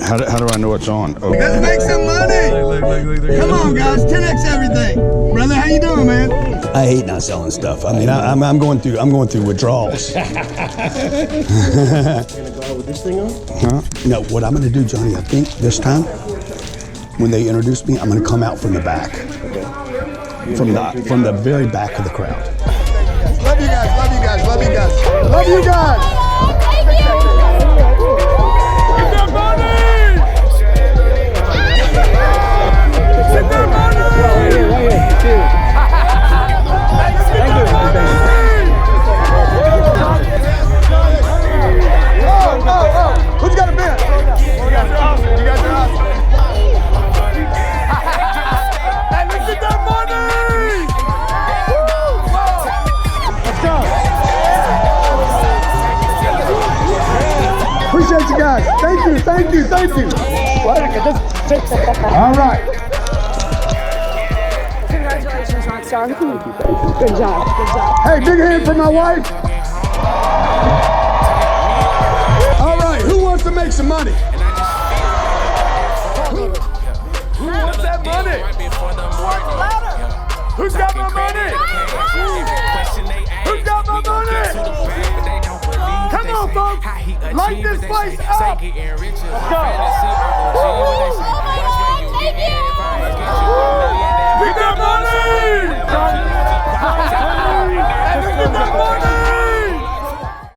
How do I know it's on? Oh. Let's make some money. Look. Come on, guys, 10x everything. Brother, how you doing, man? I hate not selling stuff. I mean, I'm going through withdrawals. You're gonna go out with this thing on? Huh? No, what I'm gonna do, Johnny, I think this time, when they introduce me, I'm gonna come out from the back. Okay. From the very back of the crowd. Love you guys, love you guys, love you guys. Love you guys. Get that money! Get that money! Right here. Cheers. Thank you. Oh. Who's got a bid? You guys are awesome. Hey, let's get that money! Let's go. Appreciate you guys. Thank you. All right. Congratulations, Rockstar. Good job. Hey, big hand for my wife. All right, who wants to make some money? Who wants that money? Who's got my money? Who's got my money? Come on, folks. Light this place up. Let's go.